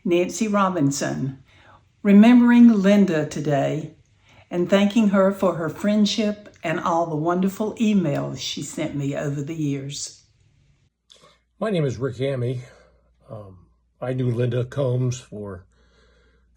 Nancy Robinson, remembering Linda today and thanking her for her friendship and all the wonderful emails she sent me over the years. My name is Rick Hammy. I knew Linda Combs for,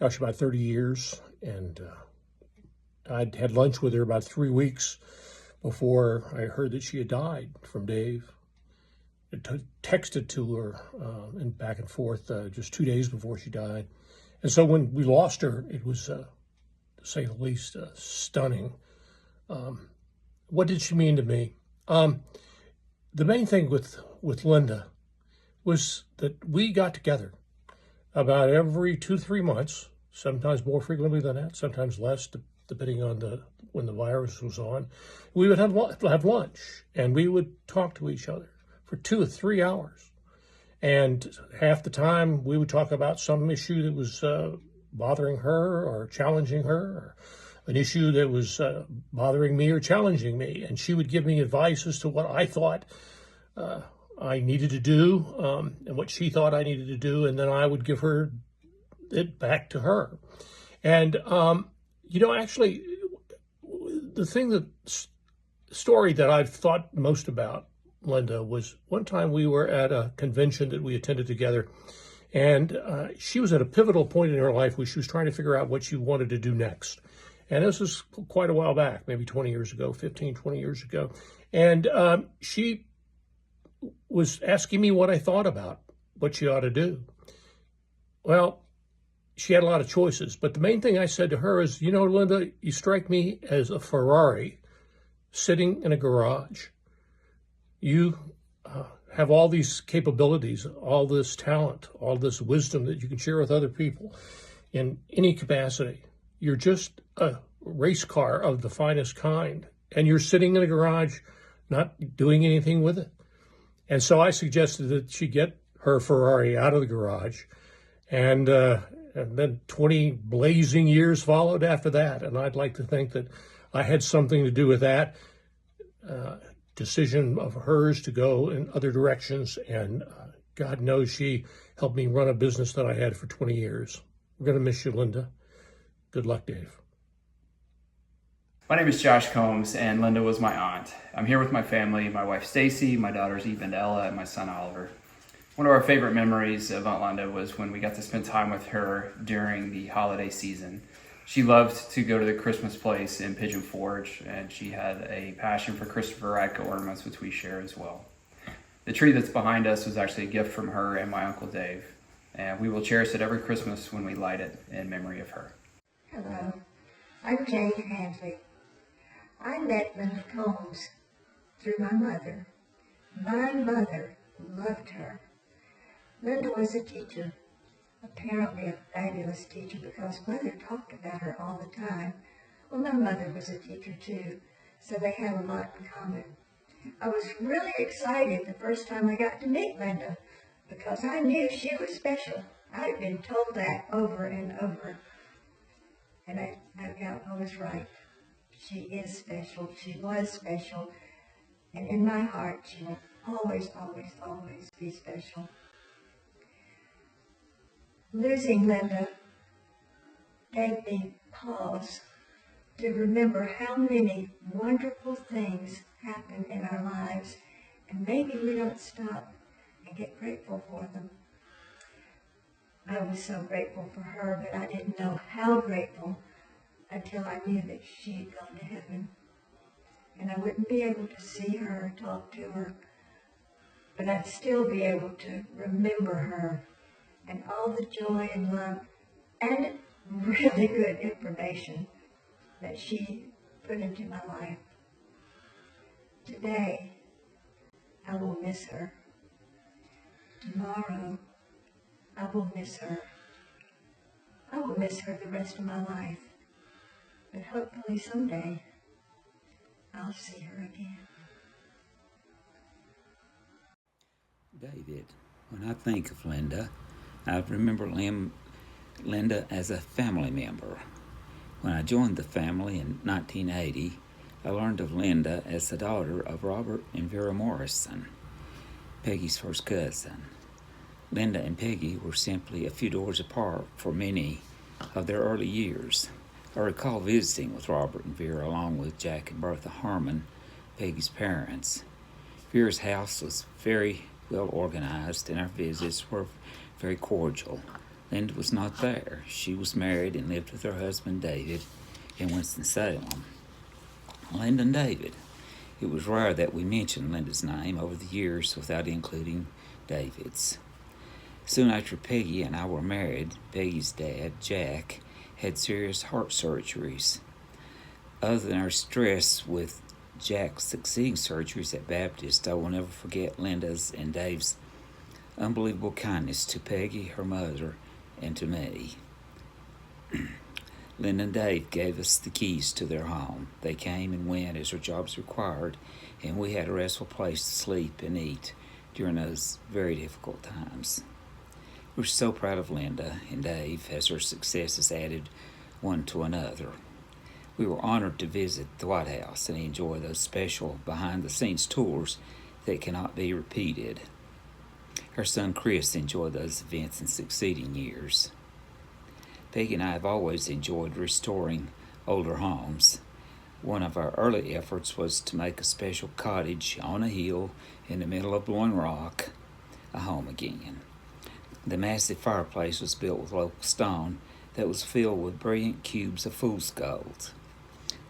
about 30 years, and I'd had lunch with her about 3 weeks before I heard that she had died from Dave. I texted to her and back and forth just 2 days before she died. And so when we lost her, it was, to say the least, stunning. What did she mean to me? The main thing with Linda was that we got together about every 2-3 months, sometimes more frequently than that, sometimes less, depending on when the virus was on. We would have lunch, and we would talk to each other for 2 or 3 hours. And half the time we would talk about some issue that was bothering her or challenging her, or an issue that was bothering me or challenging me. And she would give me advice as to what I thought I needed to do and what she thought I needed to do. And then I would give her it back to her. And, actually, the story that I've thought most about Linda was one time we were at a convention that we attended together, and she was at a pivotal point in her life where she was trying to figure out what she wanted to do next. And this was quite a while back, maybe 20 years ago, 15, 20 years ago. And she was asking me what I thought about what she ought to do. Well, she had a lot of choices, but the main thing I said to her is, Linda, you strike me as a Ferrari sitting in a garage. You have all these capabilities, all this talent, all this wisdom that you can share with other people in any capacity. You're just a race car of the finest kind, and you're sitting in a garage not doing anything with it. And so I suggested that she get her Ferrari out of the garage, and then 20 blazing years followed after that. And I'd like to think that I had something to do with that decision of hers to go in other directions. And God knows she helped me run a business that I had for 20 years. We're going to miss you, Linda. Good luck, Dave. My name is Josh Combs, and Linda was my aunt. I'm here with my family, my wife Stacy, my daughters Eve and Ella, and my son Oliver. One of our favorite memories of Aunt Linda was when we got to spend time with her during the holiday season. She loved to go to the Christmas place in Pigeon Forge, and she had a passion for Christopher Radke ornaments, which we share as well. The tree that's behind us was actually a gift from her and my Uncle Dave, and we will cherish it every Christmas when we light it in memory of her. Hello, I'm Jane Handley. I met Linda Combs through my mother. My mother loved her. Linda was a teacher, apparently a fabulous teacher, because Mother talked about her all the time. Well, my mother was a teacher too, so they had a lot in common. I was really excited the first time I got to meet Linda, because I knew she was special. I had been told that over and over, and I was right. She is special. She was special. And in my heart, she will always, always, always be special. Losing Linda gave me pause to remember how many wonderful things happen in our lives, and maybe we don't stop and get grateful for them. I was so grateful for her, but I didn't know how grateful until I knew that she had gone to heaven. And I wouldn't be able to see her, talk to her, but I'd still be able to remember her and all the joy and love and really good information that she put into my life. Today, I will miss her. Tomorrow, I will miss her. I will miss her the rest of my life. But hopefully someday, I'll see her again. David, when I think of Linda, I remember Linda as a family member. When I joined the family in 1980, I learned of Linda as the daughter of Robert and Vera Morrison, Peggy's first cousin. Linda and Peggy were simply a few doors apart for many of their early years. I recall visiting with Robert and Vera along with Jack and Bertha Harmon, Peggy's parents. Vera's house was very well organized and our visits were very cordial. Linda was not there. She was married and lived with her husband David in Winston-Salem. Linda and David. It was rare that we mentioned Linda's name over the years without including David's. Soon after Peggy and I were married, Peggy's dad, Jack, had serious heart surgeries. Other than our stress with Jack's succeeding surgeries at Baptist, I will never forget Linda's and Dave's unbelievable kindness to Peggy, her mother, and to me. Linda and Dave gave us the keys to their home. They came and went as their jobs required, and we had a restful place to sleep and eat during those very difficult times. We're so proud of Linda and Dave as their successes added one to another. We were honored to visit the White House and enjoy those special behind-the-scenes tours that cannot be repeated. Her son Chris enjoyed those events in succeeding years. Peggy and I have always enjoyed restoring older homes. One of our early efforts was to make a special cottage on a hill in the middle of Blowing Rock a home again. The massive fireplace was built with local stone that was filled with brilliant cubes of fool's gold.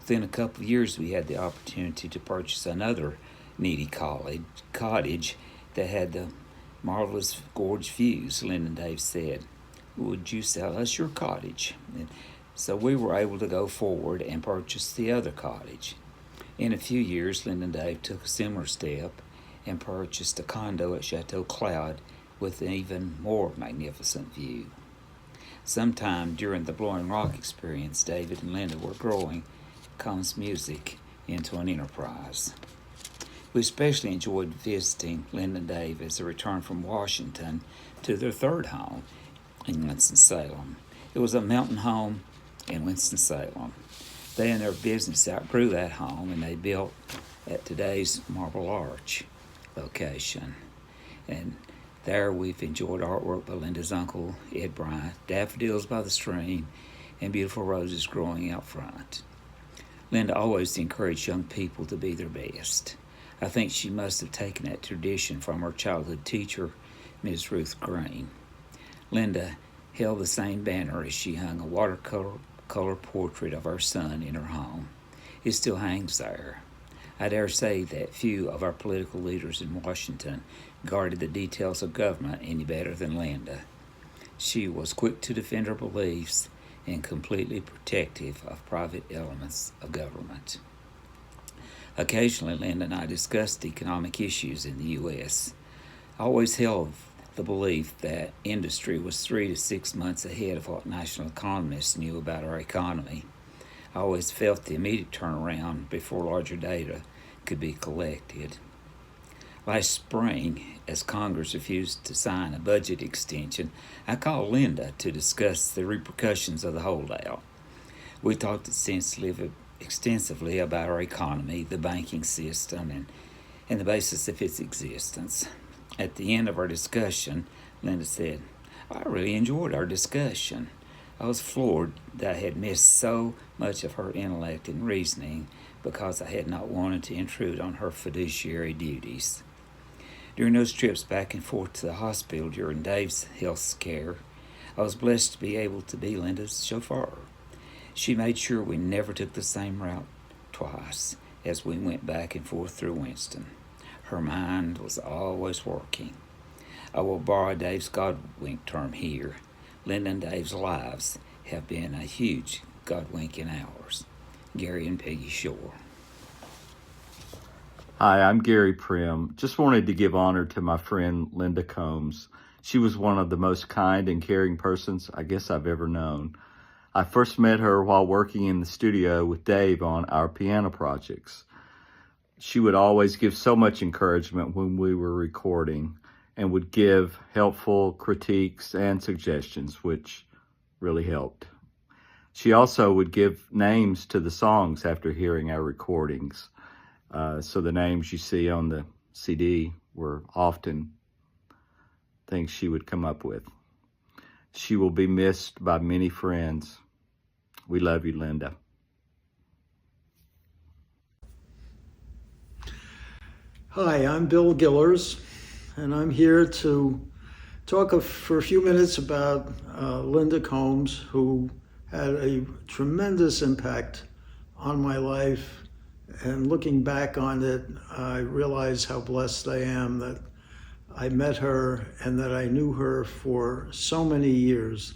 Within a couple of years, we had the opportunity to purchase another needy cottage that had the marvelous gorge views. Linda and Dave said, "Would you sell us your cottage?" And so we were able to go forward and purchase the other cottage. In a few years, Linda and Dave took a similar step and purchased a condo at Chateau Cloud with an even more magnificent view. Sometime during the Blowing Rock experience, David and Linda were growing Combs Music into an enterprise. We especially enjoyed visiting Linda and Dave as they returned from Washington to their third home in Winston-Salem. It was a mountain home in Winston-Salem. They and their business outgrew that home and they built at today's Marble Arch location. And there we've enjoyed artwork by Linda's uncle, Ed Bryant, daffodils by the stream, and beautiful roses growing out front. Linda always encouraged young people to be their best. I think she must have taken that tradition from her childhood teacher, Ms. Ruth Green. Linda held the same banner as she hung a watercolor portrait of our son in her home. It still hangs there. I dare say that few of our political leaders in Washington guarded the details of government any better than Linda. She was quick to defend her beliefs and completely protective of private elements of government. Occasionally, Linda and I discussed economic issues in the U.S. I always held the belief that industry was 3 to 6 months ahead of what national economists knew about our economy. I always felt the immediate turnaround before larger data could be collected. Last spring, as Congress refused to sign a budget extension, I called Linda to discuss the repercussions of the holdout. We talked extensively about our economy, the banking system, and the basis of its existence. At the end of our discussion, Linda said, "I really enjoyed our discussion." I was floored that I had missed so much of her intellect and reasoning because I had not wanted to intrude on her fiduciary duties. During those trips back and forth to the hospital during Dave's health care, I was blessed to be able to be Linda's chauffeur. She made sure we never took the same route twice as we went back and forth through Winston. Her mind was always working. I will borrow Dave's Godwink term here. Linda and Dave's lives have been a huge Godwink in ours. Gary and Peggy Shore. Hi, I'm Gary Prim. Just wanted to give honor to my friend Linda Combs. She was one of the most kind and caring persons I guess I've ever known. I first met her while working in the studio with Dave on our piano projects. She would always give so much encouragement when we were recording and would give helpful critiques and suggestions, which really helped. She also would give names to the songs after hearing our recordings. So the names you see on the CD were often things she would come up with. She will be missed by many friends. We love you, Linda. Hi, I'm Bill Gillers, and I'm here to talk for a few minutes about Linda Combs, who had a tremendous impact on my life. And looking back on it, I realize how blessed I am that I met her and that I knew her for so many years.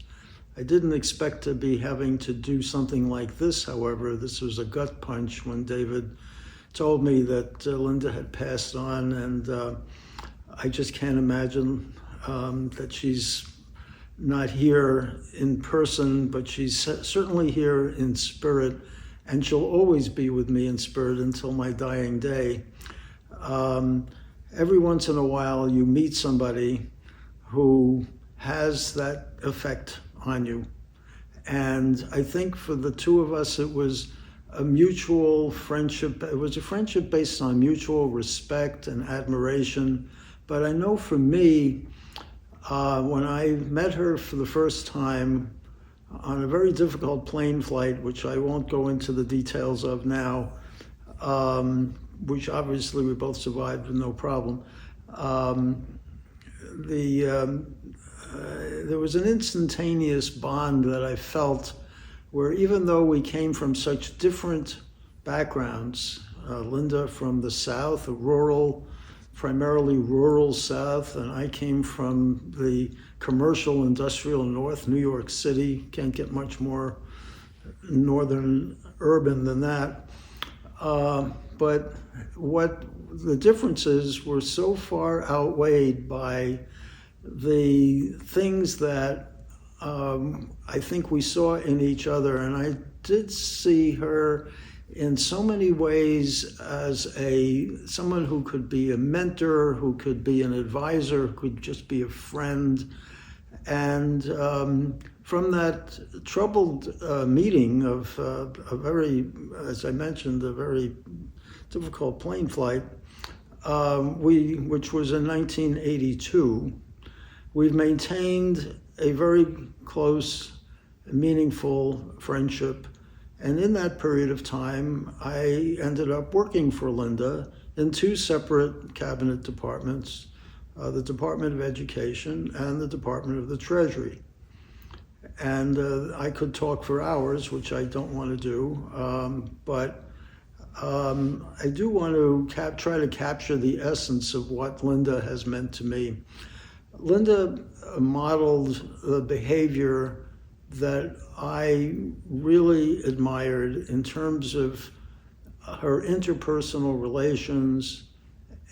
I didn't expect to be having to do something like this, however. This was a gut punch when David told me that Linda had passed on, and I just can't imagine that she's not here in person, but she's certainly here in spirit, and she'll always be with me in spirit until my dying day. Every once in a while you meet somebody who has that effect on you. And I think for the two of us, it was a mutual friendship. It was a friendship based on mutual respect and admiration. But I know for me, when I met her for the first time on a very difficult plane flight, which I won't go into the details of now, which obviously we both survived with no problem, there was an instantaneous bond that I felt where, even though we came from such different backgrounds, Linda from the South, primarily rural South, and I came from the commercial industrial North, New York City. Can't get much more northern urban than that. But what the differences were so far outweighed by the things that I think we saw in each other. And I did see her in so many ways as someone who could be a mentor, who could be an advisor, who could just be a friend. And from that troubled meeting of as I mentioned, a very difficult plane flight, which was in 1982, we've maintained a very close, meaningful friendship. And in that period of time, I ended up working for Linda in two separate cabinet departments, the Department of Education and the Department of the Treasury. And I could talk for hours, which I don't want to do, but I do want to try to capture the essence of what Linda has meant to me. Linda modeled the behavior that I really admired in terms of her interpersonal relations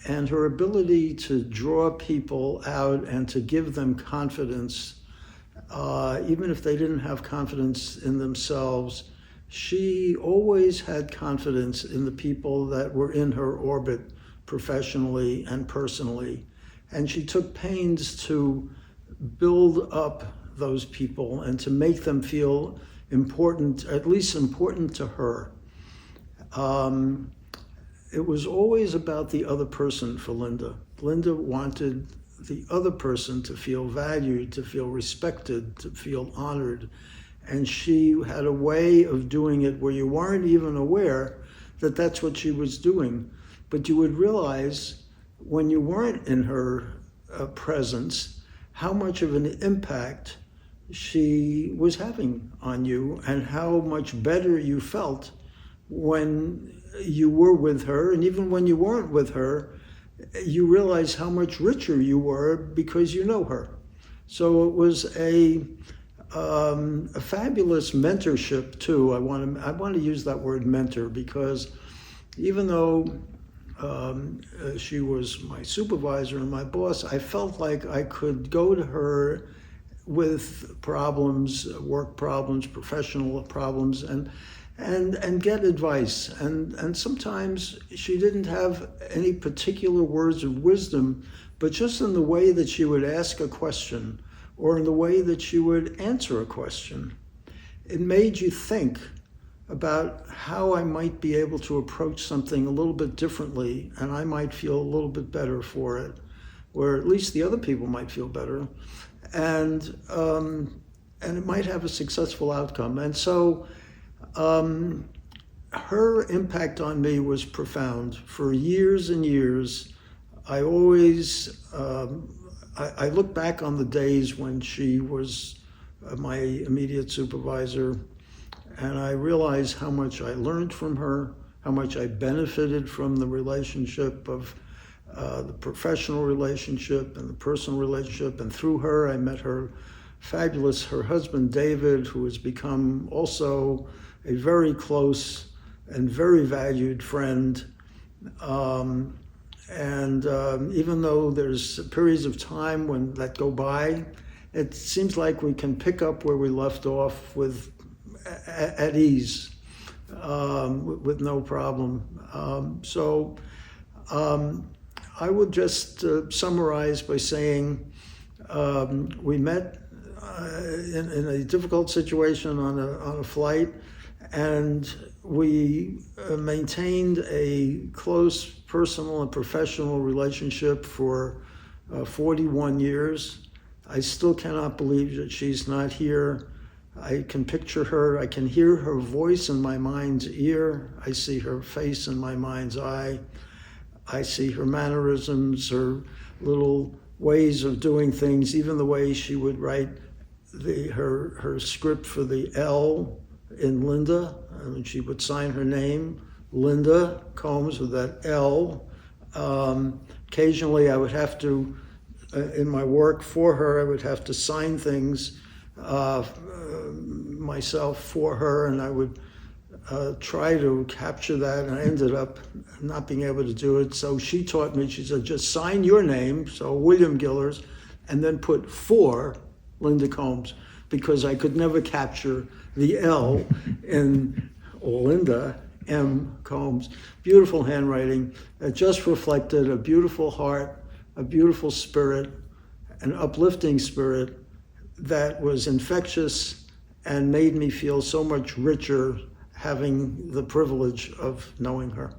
and her ability to draw people out and to give them confidence, even if they didn't have confidence in themselves. She always had confidence in the people that were in her orbit professionally and personally. And she took pains to build up those people and to make them feel important, at least important to her. It was always about the other person for Linda. Linda wanted the other person to feel valued, to feel respected, to feel honored. And she had a way of doing it where you weren't even aware that that's what she was doing. But you would realize when you weren't in her presence how much of an impact she was having on you and how much better you felt when you were with her. And even when you weren't with her, you realize how much richer you were because you know her. So it was a fabulous mentorship too. I want to use that word mentor because even though she was my supervisor and my boss, I felt like I could go to her with problems, work problems, professional problems, and get advice. And sometimes she didn't have any particular words of wisdom, but just in the way that she would ask a question or in the way that she would answer a question, it made you think about how I might be able to approach something a little bit differently, and I might feel a little bit better for it. where at least the other people might feel better, and it might have a successful outcome. And so her impact on me was profound. For years and years, I always, I look back on the days when she was my immediate supervisor, and I realize how much I learned from her, how much I benefited from the relationship of the professional relationship and the personal relationship. And through her, I met her husband, David, who has become also a very close and very valued friend. Even though there's periods of time when that go by, it seems like we can pick up where we left off at ease, with no problem. I would just summarize by saying we met in a difficult situation on a flight, and we maintained a close personal and professional relationship for 41 years. I still cannot believe that she's not here. I can picture her, I can hear her voice in my mind's ear. I see her face in my mind's eye. I see her mannerisms, her little ways of doing things, even the way she would write her script for the L in Linda. And she would sign her name, Linda Combs, with that L. Occasionally I would have to, in my work for her, I would have to sign things myself for her, and I would try to capture that, and I ended up not being able to do it. So she taught me, she said, just sign your name, so William Gillers, and then put for Linda Combs, because I could never capture the L in Linda M. Combs. Beautiful handwriting that just reflected a beautiful heart, a beautiful spirit, an uplifting spirit that was infectious and made me feel so much richer having the privilege of knowing her.